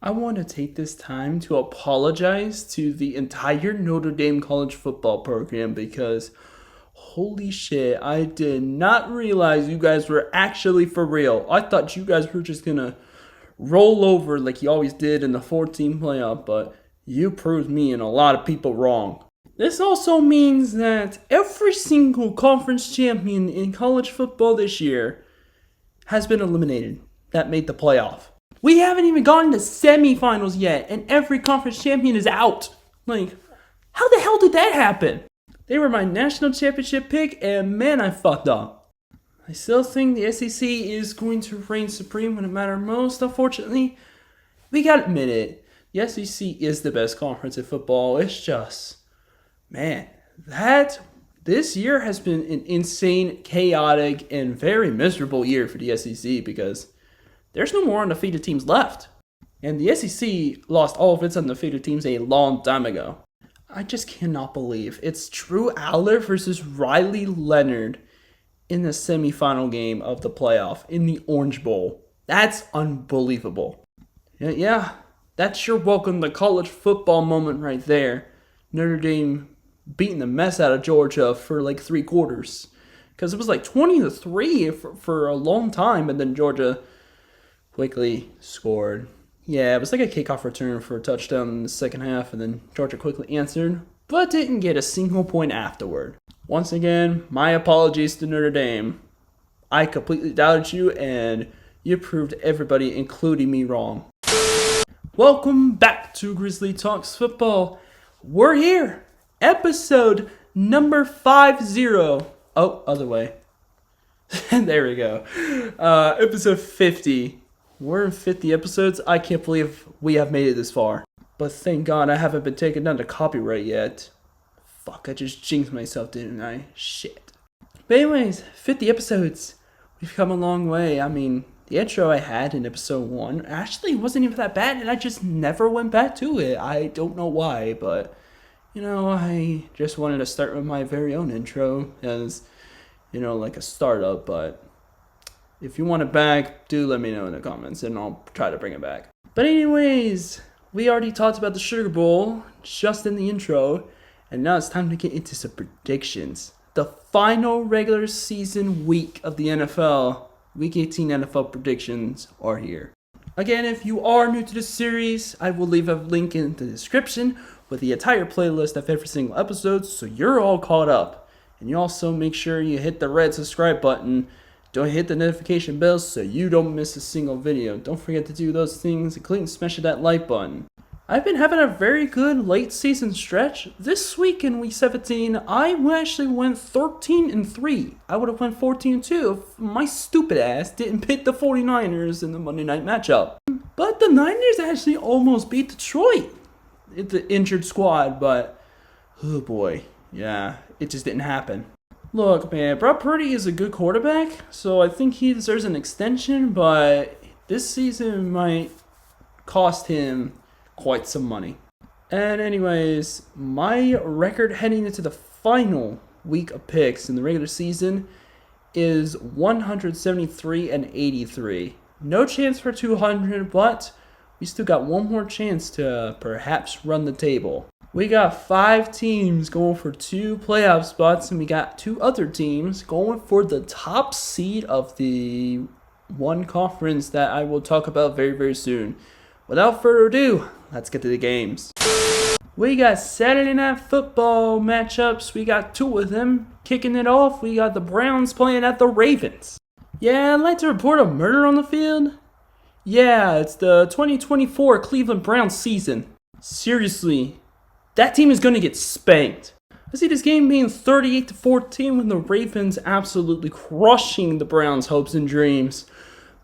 I want to take this time to apologize to the entire Notre Dame college football program because holy shit, I did not realize you guys were actually for real. I thought you guys were just gonna roll over like you always did in the 14 playoff, but you proved me and a lot of people wrong. This also means that every single conference champion in college football this year has been eliminated that made the playoff. We haven't even gotten to semifinals yet, and every conference champion is out. Like, how the hell did that happen? They were my national championship pick, and man, I fucked up. I still think the SEC is going to reign supreme when it matters most, unfortunately. We gotta admit it. The SEC is the best conference in football. It's just, man, this year has been an insane, chaotic, and very miserable year for the SEC because there's no more undefeated teams left. And the SEC lost all of its undefeated teams a long time ago. I just cannot believe it's Drew Aller versus Riley Leonard in the semifinal game of the playoff in the Orange Bowl. That's unbelievable. Yeah, that's your welcome to college football moment right there. Notre Dame beating the mess out of Georgia for like 3 quarters. Because it was like 20-3 for a long time, and then Georgia quickly scored. Yeah, it was like a kickoff return for a touchdown in the second half, and then Georgia quickly answered, but didn't get a single point afterward. Once again, my apologies to Notre Dame. I completely doubted you, and you proved everybody, including me, wrong. Welcome back to Grizzly Talks Football. We're here. Episode number 50. Oh, other way. There we go. Episode 50. We're in 50 episodes. I can't believe we have made it this far. But thank God I haven't been taken down to copyright yet. Fuck, I just jinxed myself, didn't I? Shit. But anyways, 50 episodes. We've come a long way. I mean, the intro I had in episode 1 actually wasn't even that bad, and I just never went back to it. I don't know why, but, I just wanted to start with my very own intro as, like a startup, but if you want it back, do let me know in the comments, and I'll try to bring it back. But anyways, we already talked about the Sugar Bowl just in the intro, and now it's time to get into some predictions. The final regular season week of the NFL, Week 18 NFL predictions are here. Again, if you are new to this series, I will leave a link in the description with the entire playlist of every single episode, so you're all caught up. And you also make sure you hit the red subscribe button. Don't hit the notification bell so you don't miss a single video. Don't forget to do those things, including smashing that like button. I've been having a very good late season stretch. This week in week 17, I actually went 13-3. I would have went 14-2 if my stupid ass didn't pick the 49ers in the Monday night matchup. But the Niners actually almost beat Detroit. The injured squad, but oh boy, yeah, it just didn't happen. Look, man, Brock Purdy is a good quarterback, so I think he deserves an extension, but this season might cost him quite some money. And anyways, my record heading into the final week of picks in the regular season is 173-83. No chance for 200, but we still got one more chance to perhaps run the table. We got 5 teams going for 2 playoff spots, and we got 2 other teams going for the top seed of the one conference that I will talk about very, very soon. Without further ado, let's get to the games. We got Saturday Night Football matchups. We got 2 of them. Kicking it off, we got the Browns playing at the Ravens. Yeah, I'd like to report a murder on the field. Yeah, it's the 2024 Cleveland Browns season. Seriously. That team is going to get spanked. I see this game being 38-14 with the Ravens absolutely crushing the Browns' hopes and dreams.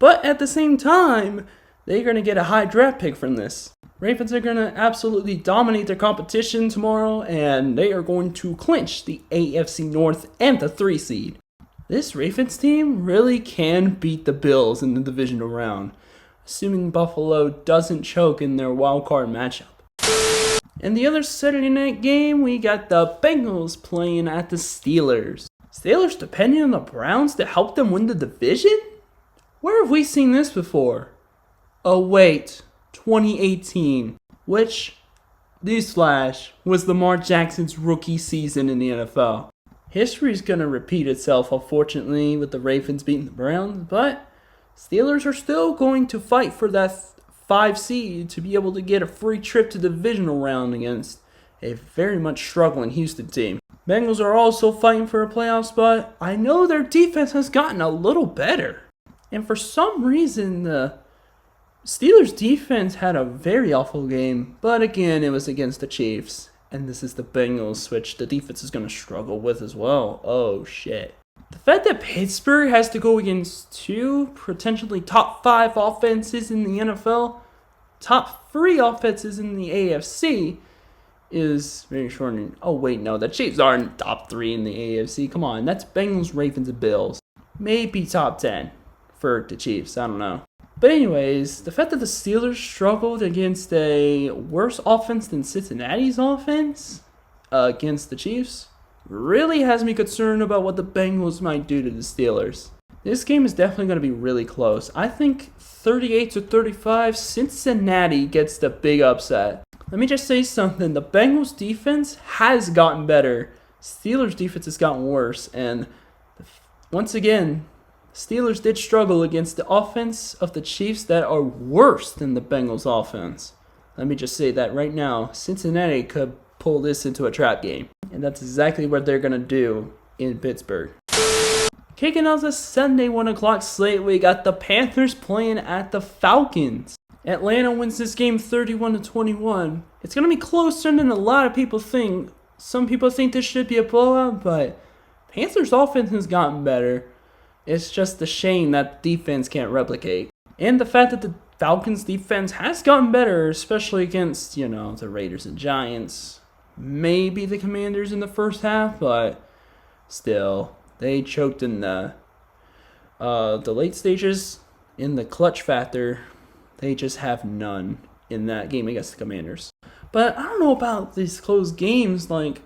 But at the same time, they're going to get a high draft pick from this. Ravens are going to absolutely dominate their competition tomorrow, and they are going to clinch the AFC North and the 3 seed. This Ravens team really can beat the Bills in the divisional round, assuming Buffalo doesn't choke in their wildcard matchup. In the other Saturday night game, we got the Bengals playing at the Steelers. Steelers depending on the Browns to help them win the division? Where have we seen this before? Oh wait, 2018, which, newsflash, was Lamar Jackson's rookie season in the NFL. History is going to repeat itself, unfortunately, with the Ravens beating the Browns, but Steelers are still going to fight for that 5 seed to be able to get a free trip to the divisional round against a very much struggling Houston team. Bengals are also fighting for a playoff spot. I know their defense has gotten a little better, and for some reason, the Steelers' defense had a very awful game, but again, it was against the Chiefs. And this is the Bengals, which the defense is going to struggle with as well. Oh, shit. The fact that Pittsburgh has to go against 2 potentially top 5 offenses in the NFL, top 3 offenses in the AFC, is very extraordinary. Oh, wait, no. The Chiefs aren't top 3 in the AFC. Come on. That's Bengals, Ravens, and Bills. Maybe top 10 for the Chiefs. I don't know. But anyways, the fact that the Steelers struggled against a worse offense than Cincinnati's offense against the Chiefs really has me concerned about what the Bengals might do to the Steelers. This game is definitely going to be really close. I think 38-35, Cincinnati gets the big upset. Let me just say something. The Bengals defense has gotten better. Steelers defense has gotten worse. And once again, Steelers did struggle against the offense of the Chiefs that are worse than the Bengals offense. Let me just say that right now, Cincinnati could pull this into a trap game. And that's exactly what they're going to do in Pittsburgh. Kicking off the Sunday 1 o'clock slate, we got the Panthers playing at the Falcons. Atlanta wins this game 31-21. It's going to be closer than a lot of people think. Some people think this should be a blowout, but Panthers offense has gotten better. It's just a shame that defense can't replicate. And the fact that the Falcons defense has gotten better, especially against, the Raiders and Giants. Maybe the Commanders in the first half, but still, they choked in the late stages. In the clutch factor, they just have none in that game against the Commanders. But I don't know about these close games, the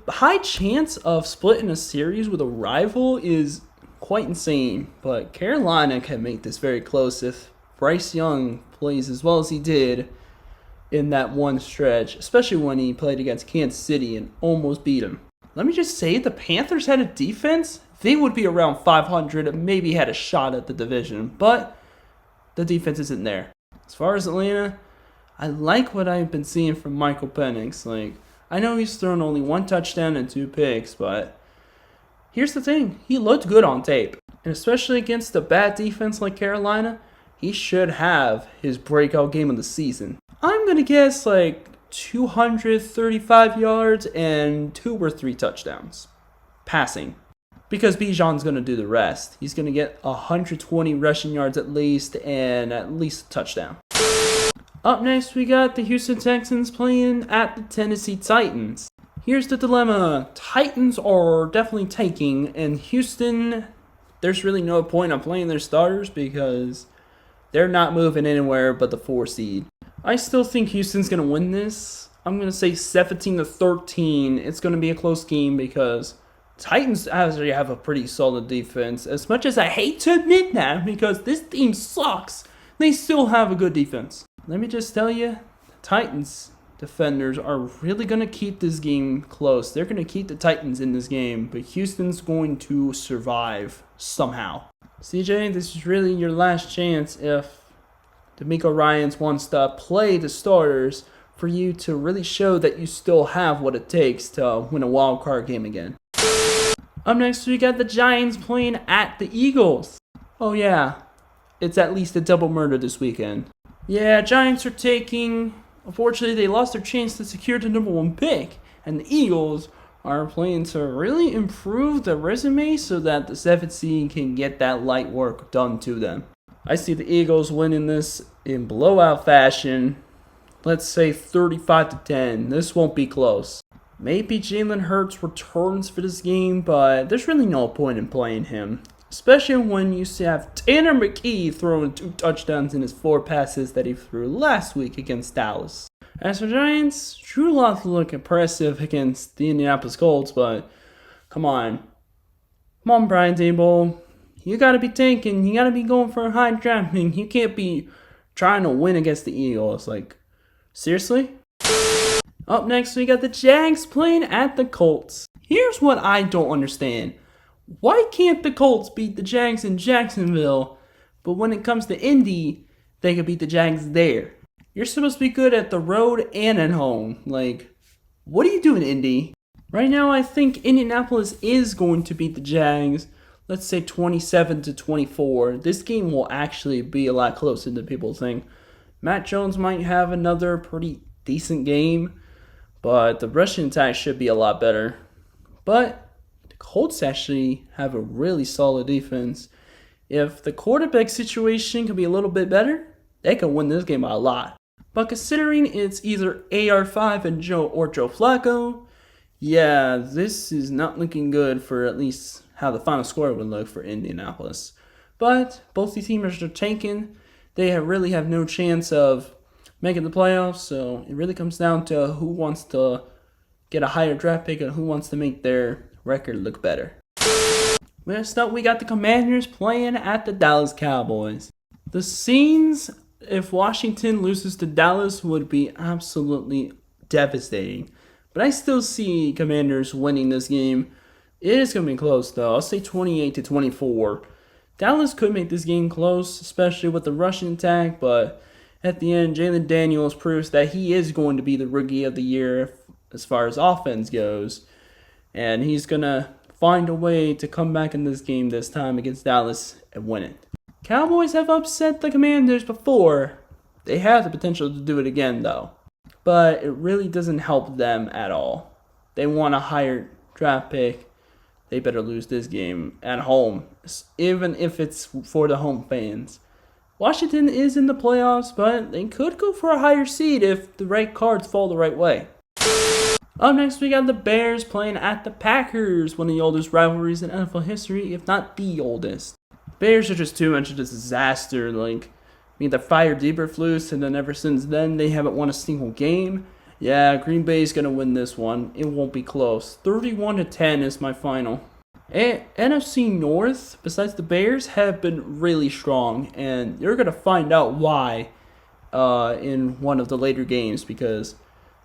high chance of splitting a series with a rival is quite insane. But Carolina can make this very close if Bryce Young plays as well as he did in that one stretch, especially when he played against Kansas City and almost beat him. Let me just say, the Panthers had a defense, they would be around 500 and maybe had a shot at the division. But the defense isn't there. As far as Atlanta, I like what I've been seeing from Michael Penix. I know he's thrown only 1 touchdown and 2 picks, but here's the thing. He looked good on tape. And especially against a bad defense like Carolina, he should have his breakout game of the season. I'm going to guess 235 yards and 2 or 3 touchdowns. Passing. Because Bijan's going to do the rest. He's going to get 120 rushing yards at least and at least a touchdown. Up next, we got the Houston Texans playing at the Tennessee Titans. Here's the dilemma. Titans are definitely tanking, and Houston, there's really no point on playing their starters because they're not moving anywhere but the 4 seed. I still think Houston's going to win this. I'm going to say 17-13. It's going to be a close game because Titans actually have a pretty solid defense. As much as I hate to admit that because this team sucks, they still have a good defense. Let me just tell you, the Titans defenders are really going to keep this game close. They're going to keep the Titans in this game, but Houston's going to survive somehow. CJ, this is really your last chance if D'Amico Ryans wants to play the starters for you to really show that you still have what it takes to win a wild card game again. Up next, we got the Giants playing at the Eagles. Oh yeah, it's at least a double murder this weekend. Yeah, Giants are taking. Unfortunately, they lost their chance to secure the number 1 pick. And the Eagles are playing to really improve their resume so that the 7th seed can get that light work done to them. I see the Eagles winning this in blowout fashion. Let's say 35-10. This won't be close. Maybe Jalen Hurts returns for this game, but there's really no point in playing him. Especially when you have Tanner McKee throwing 2 touchdowns in his 4 passes that he threw last week against Dallas. As for Giants, Drew Lock looked impressive against the Indianapolis Colts, but come on. Come on, Brian Daboll. You gotta be tanking. You gotta be going for a high draft pick. You can't be trying to win against the Eagles. Like, seriously? Up next, we got the Jags playing at the Colts. Here's what I don't understand. Why can't the Colts beat the Jags in Jacksonville, but when it comes to Indy, they can beat the Jags there? You're supposed to be good at the road and at home. Like, what are you doing, Indy? Right now, I think Indianapolis is going to beat the Jags. Let's say 27-24. This game will actually be a lot closer than people think. Matt Jones might have another pretty decent game, but the rushing attack should be a lot better. But the Colts actually have a really solid defense. If the quarterback situation can be a little bit better, they can win this game by a lot. But considering it's either AR5 and Joe Flacco, yeah, this is not looking good for at least how the final score would look for Indianapolis. But both these teams are tanking. They really have no chance of making the playoffs, so it really comes down to who wants to get a higher draft pick and who wants to make their record look better. Next up, we got the Commanders playing at the Dallas Cowboys. The scenes if Washington loses to Dallas would be absolutely devastating. But I still see Commanders winning this game. It is going to be close, though. I'll say 28-24. Dallas could make this game close, especially with the rushing attack, but at the end, Jalen Daniels proves that he is going to be the Rookie of the Year as far as offense goes. And he's going to find a way to come back in this game this time against Dallas and win it. Cowboys have upset the Commanders before. They have the potential to do it again, though. But it really doesn't help them at all. They want a higher draft pick. They better lose this game at home, even if it's for the home fans. Washington is in the playoffs, but they could go for a higher seed if the right cards fall the right way. Up next, we got the Bears playing at the Packers, one of the oldest rivalries in NFL history, if not the oldest. Bears are just too much of a disaster. They fired Eberflus, and then ever since then, they haven't won a single game. Yeah, Green Bay is going to win this one. It won't be close. 31-10 is my final. NFC North, besides the Bears, have been really strong, and you're going to find out why in one of the later games, because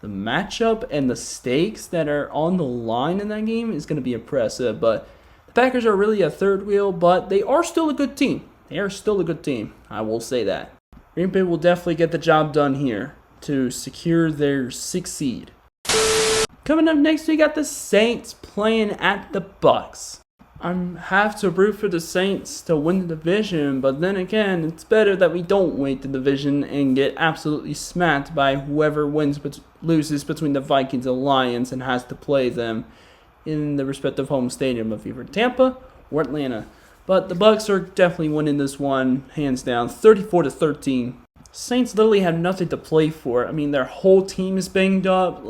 the matchup and the stakes that are on the line in that game is going to be impressive. But the Packers are really a third wheel, but they are still a good team. They are still a good team. I will say that. Green Bay will definitely get the job done here to secure their 6th seed. Coming up next, we got the Saints playing at the Bucks. I have to root for the Saints to win the division, but then again, it's better that we don't win the division and get absolutely smacked by whoever loses between the Vikings and Lions and has to play them in the respective home stadium of either Tampa or Atlanta. But the Bucks are definitely winning this one, hands down, 34-13. Saints literally have nothing to play for. I mean, their whole team is banged up,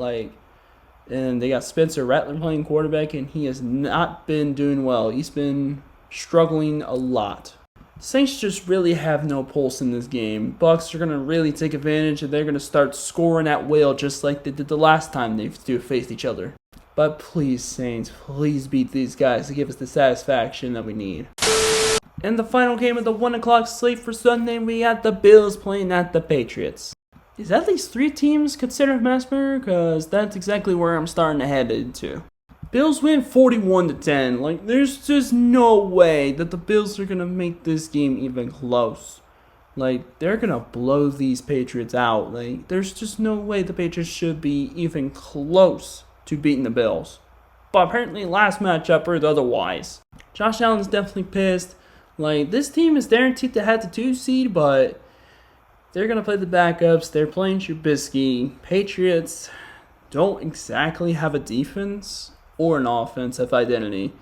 and they got Spencer Rattler playing quarterback, and he has not been doing well. He's been struggling a lot. Saints just really have no pulse in this game. Bucks are going to really take advantage, and they're going to start scoring at will just like they did the last time they faced each other. But please, Saints, please beat these guys to give us the satisfaction that we need. In the final game of the 1 o'clock slate for Sunday, we got the Bills playing at the Patriots. Is at least 3 teams considered massacre? Because that's exactly where I'm starting to head into. Bills win 41-10. There's just no way that the Bills are going to make this game even close. They're going to blow these Patriots out. There's just no way the Patriots should be even close to beating the Bills. But apparently last matchup proved otherwise. Josh Allen's definitely pissed. This team is guaranteed to have the 2 seed, but they're going to play the backups. They're playing Trubisky. Patriots don't exactly have a defense or an offensive identity.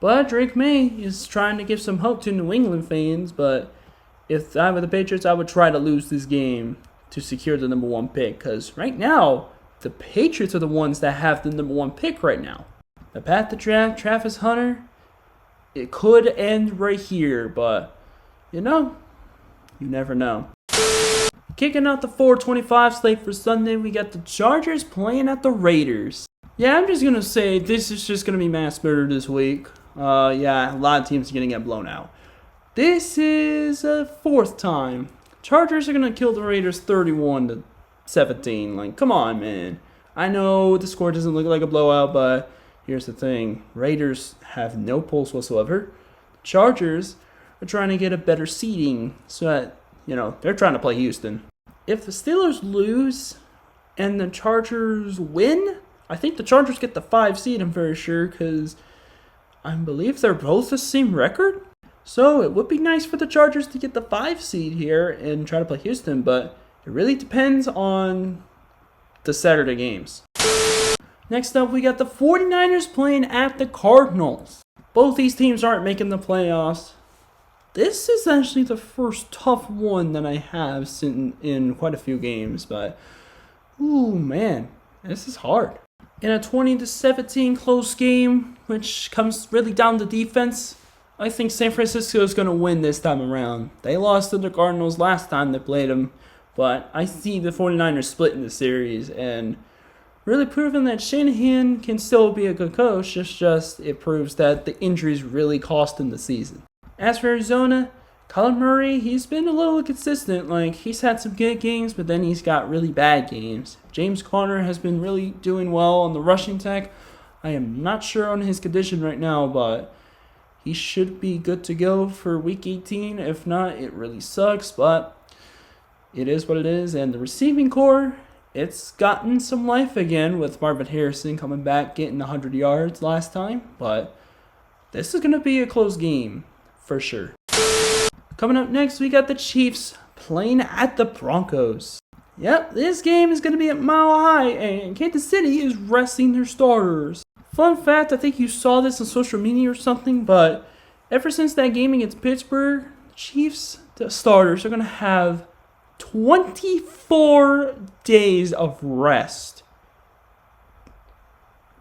But Drake May is trying to give some hope to New England fans. But if I were the Patriots, I would try to lose this game to secure the number 1 pick. Because right now, the Patriots are the ones that have the number 1 pick right now. The path to draft Travis Hunter, it could end right here. But, you never know. Kicking out the 4:25 slate for Sunday, we got the Chargers playing at the Raiders. Yeah, I'm just going to say this is just going to be mass murder this week. A lot of teams are going to get blown out. This is a 4th time Chargers are going to kill the Raiders 31-17. Like, come on, man. I know the score doesn't look like a blowout, but here's the thing. Raiders have no pulse whatsoever. Chargers are trying to get a better seeding so that, they're trying to play Houston. If the Steelers lose and the Chargers win, I think the Chargers get the 5 seed, I'm very sure, because I believe they're both the same record. So it would be nice for the Chargers to get the 5 seed here and try to play Houston, but it really depends on the Saturday games. Next up, we got the 49ers playing at the Cardinals. Both these teams aren't making the playoffs. This is actually the first tough one that I have in quite a few games, but ooh, man, this is hard. In a 20-17 close game, which comes really down to defense, I think San Francisco is going to win this time around. They lost to the Cardinals last time they played them, but I see the 49ers splitting the series and really proving that Shanahan can still be a good coach. It's just it proves that the injuries really cost him the season. As for Arizona, Kyler Murray, he's been a little inconsistent. Like, he's had some good games, but then he's got really bad games. James Conner has been really doing well on the rushing attack. I am not sure on his condition right now, but he should be good to go for Week 18. If not, it really sucks, but it is what it is. And the receiving core, it's gotten some life again with Marvin Harrison coming back, getting 100 yards last time. But this is going to be a close game for sure. Coming up next, we got the Chiefs playing at the Broncos. Yep, this game is going to be at Mile High, and Kansas City is resting their starters. Fun fact, I think you saw this on social media or something, but ever since that game against Pittsburgh, Chiefs, the starters, are going to have 24 days of rest.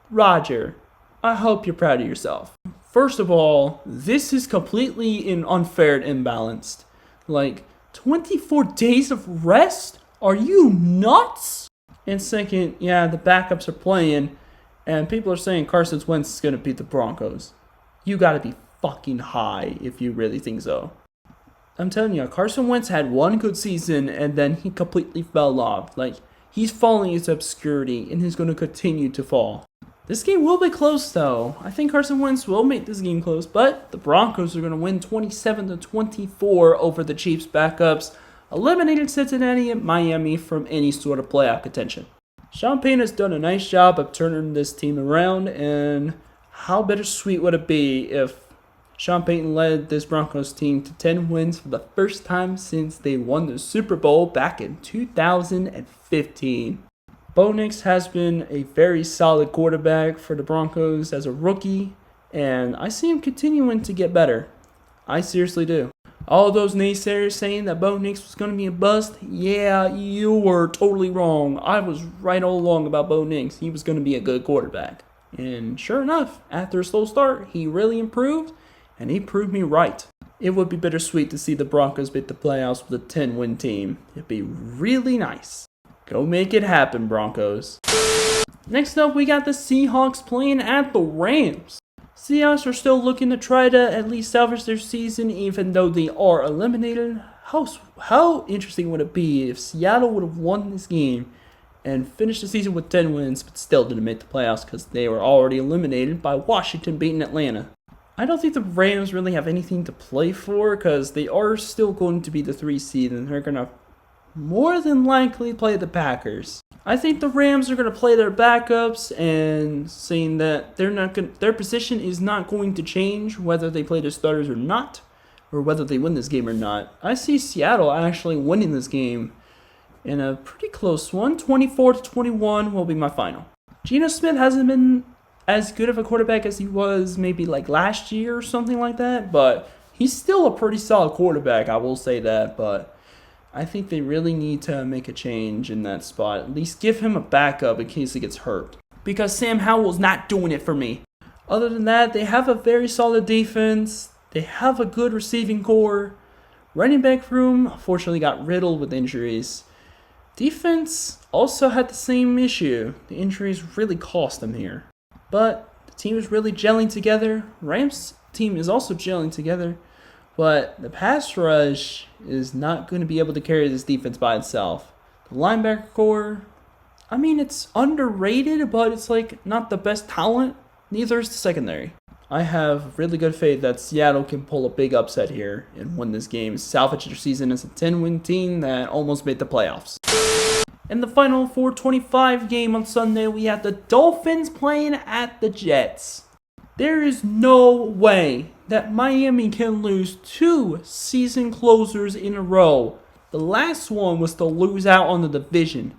Roger, I hope you're proud of yourself. First of all, this is completely unfair and imbalanced. Like, 24 days of rest? Are you nuts? And second, yeah, the backups are playing, and people are saying Carson Wentz is going to beat the Broncos. You got to be fucking high if you really think so. I'm telling you, Carson Wentz had one good season, and then he completely fell off. Like, he's falling into obscurity, and he's going to continue to fall. This game will be close, though. I think Carson Wentz will make this game close, but the Broncos are going to win 27-24 over the Chiefs' backups, eliminating Cincinnati and Miami from any sort of playoff contention. Sean Payton has done a nice job of turning this team around, and how bittersweet would it be if Sean Payton led this Broncos team to 10 wins for the first time since they won the Super Bowl back in 2015. Bo Nix has been a very solid quarterback for the Broncos as a rookie, and I see him continuing to get better. I seriously do. All those naysayers saying that Bo Nix was going to be a bust, yeah, you were totally wrong. I was right all along about Bo Nix. He was going to be a good quarterback. And sure enough, after a slow start, he really improved, and he proved me right. It would be bittersweet to see the Broncos beat the playoffs with a 10-win team. It'd be really nice. Go make it happen, Broncos. Next up, we got the Seahawks playing at the Rams. Seahawks are still looking to try to at least salvage their season, even though they are eliminated. How interesting would it be if Seattle would have won this game and finished the season with 10 wins, but still didn't make the playoffs because they were already eliminated by Washington beating Atlanta? I don't think the Rams really have anything to play for because they are still going to be the 3 seed and they're going to more than likely play the Packers. I think the Rams are going to play their backups and saying that their position is not going to change whether they play their starters or not, or whether they win this game or not. I see Seattle actually winning this game in a pretty close one. 24-21 will be my final. Geno Smith hasn't been as good of a quarterback as he was maybe like last year or something like that, but he's still a pretty solid quarterback, I will say that, but I think they really need to make a change in that spot. At least give him a backup in case he gets hurt. Because Sam Howell's not doing it for me. Other than that, they have a very solid defense. They have a good receiving core. Running back room, unfortunately, got riddled with injuries. Defense also had the same issue. The injuries really cost them here. But the team is really gelling together. Rams team is also gelling together. But the pass rush is not going to be able to carry this defense by itself. The linebacker core, I mean, it's underrated, but it's like not the best talent. Neither is the secondary. I have really good faith that Seattle can pull a big upset here and win this game, salvage their season as a 10-win team that almost made the playoffs. In the final 425 game on Sunday, we have the Dolphins playing at the Jets. There is no way that Miami can lose 2 season closers in a row. The last one was to lose out on the division.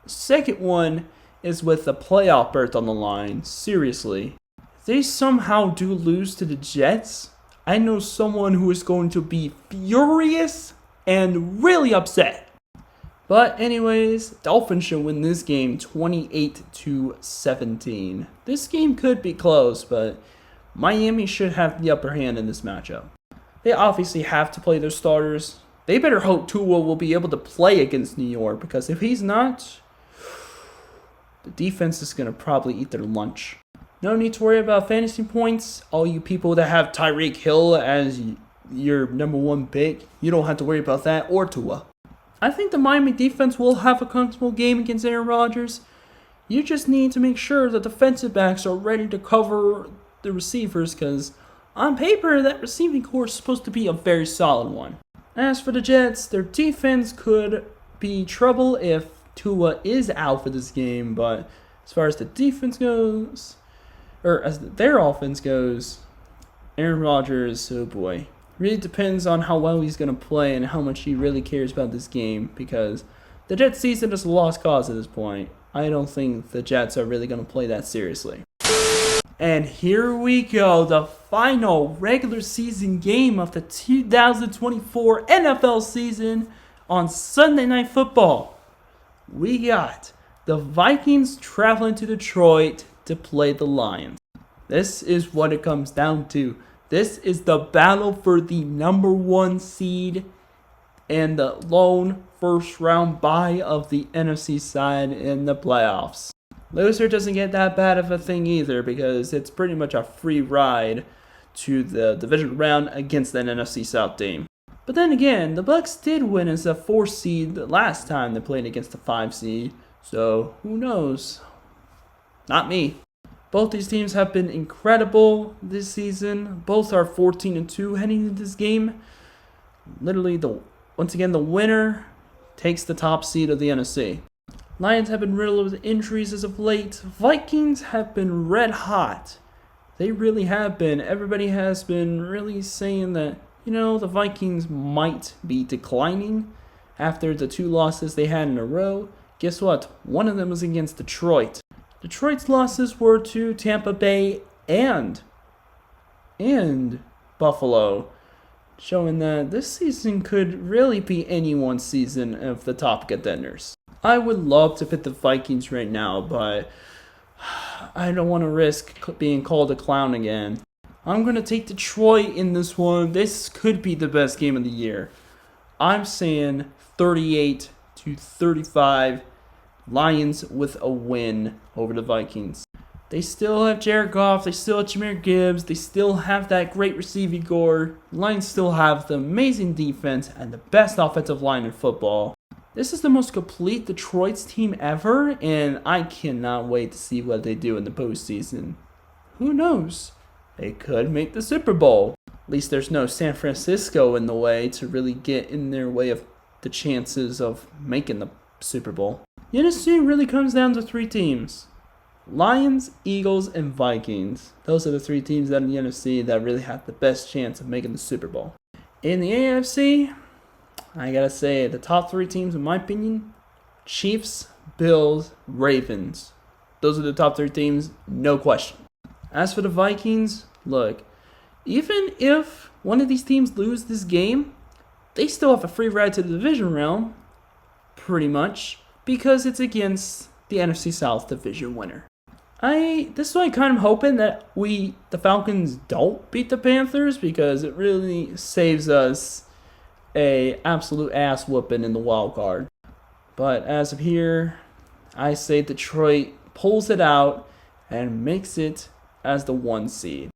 The second one is with the playoff berth on the line. Seriously. If they somehow do lose to the Jets, I know someone who is going to be furious and really upset. But anyways, Dolphins should win this game 28-17. This game could be close, but Miami should have the upper hand in this matchup. They obviously have to play their starters. They better hope Tua will be able to play against New York, because if he's not, the defense is going to probably eat their lunch. No need to worry about fantasy points. All you people that have Tyreek Hill as your number 1 pick, you don't have to worry about that, or Tua. I think the Miami defense will have a comfortable game against Aaron Rodgers. You just need to make sure the defensive backs are ready to cover the receivers, because on paper, that receiving core is supposed to be a very solid one. As for the Jets, their defense could be trouble if Tua is out for this game, but as far as the defense goes, or as their offense goes, Aaron Rodgers, oh boy. Really depends on how well he's going to play and how much he really cares about this game, because the Jets season is a lost cause at this point. I don't think the Jets are really going to play that seriously. And here we go, the final regular season game of the 2024 NFL season on Sunday Night Football. We got the Vikings traveling to Detroit to play the Lions. This is what it comes down to. This is the battle for the number 1 seed and the lone first round bye of the NFC side in the playoffs. Loser doesn't get that bad of a thing either, because it's pretty much a free ride to the division round against an NFC South team. But then again, the Bucs did win as a 4 seed the last time they played against a 5 seed, so who knows? Not me. Both these teams have been incredible this season. Both are 14-2 heading into this game. Literally, once again, the winner takes the top seed of the NFC. Lions have been riddled with injuries as of late. Vikings have been red hot. They really have been. Everybody has been really saying that, the Vikings might be declining after the 2 losses they had in a row. Guess what? One of them was against Detroit. Detroit's losses were to Tampa Bay and Buffalo, showing that this season could really be anyone's season of the top contenders. I would love to pick the Vikings right now, but I don't want to risk being called a clown again. I'm going to take Detroit in this one. This could be the best game of the year. I'm saying 38-35. Lions with a win over the Vikings. They still have Jared Goff, they still have Jahmyr Gibbs, they still have that great receiving core. Lions still have the amazing defense and the best offensive line in football. This is the most complete Detroit's team ever, and I cannot wait to see what they do in the postseason. Who knows? They could make the Super Bowl. At least there's no San Francisco in the way to really get in their way of the chances of making the Super Bowl. The NFC really comes down to 3 teams. Lions, Eagles, and Vikings. Those are the 3 teams that in the NFC that really have the best chance of making the Super Bowl. In the AFC, I gotta say, the top 3 teams in my opinion, Chiefs, Bills, Ravens. Those are the top 3 teams, no question. As for the Vikings, look, even if one of these teams lose this game, they still have a free ride to the division round, pretty much, because it's against the NFC South division winner. This is why I'm kind of hoping that the Falcons don't beat the Panthers, because it really saves us a absolute ass whooping in the wild card. But as of here, I say Detroit pulls it out and makes it as the 1 seed.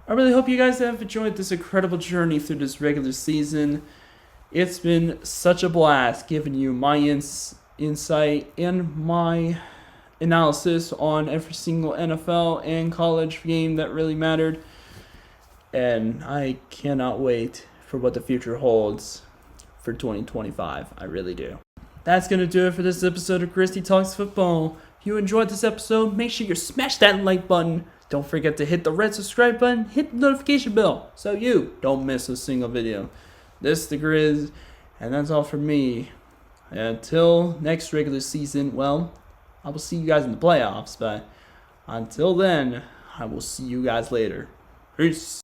I really hope you guys have enjoyed this incredible journey through this regular season. It's been such a blast giving you my insight and my analysis on every single NFL and college game that really mattered. And I cannot wait for what the future holds for 2025. I really do. That's going to do it for this episode of Grizzly Talks Football. If you enjoyed this episode, make sure you smash that like button. Don't forget to hit the red subscribe button, hit the notification bell, so you don't miss a single video. This is the Grizz, and that's all from me. Until next regular season, well, I will see you guys in the playoffs, but until then, I will see you guys later. Peace.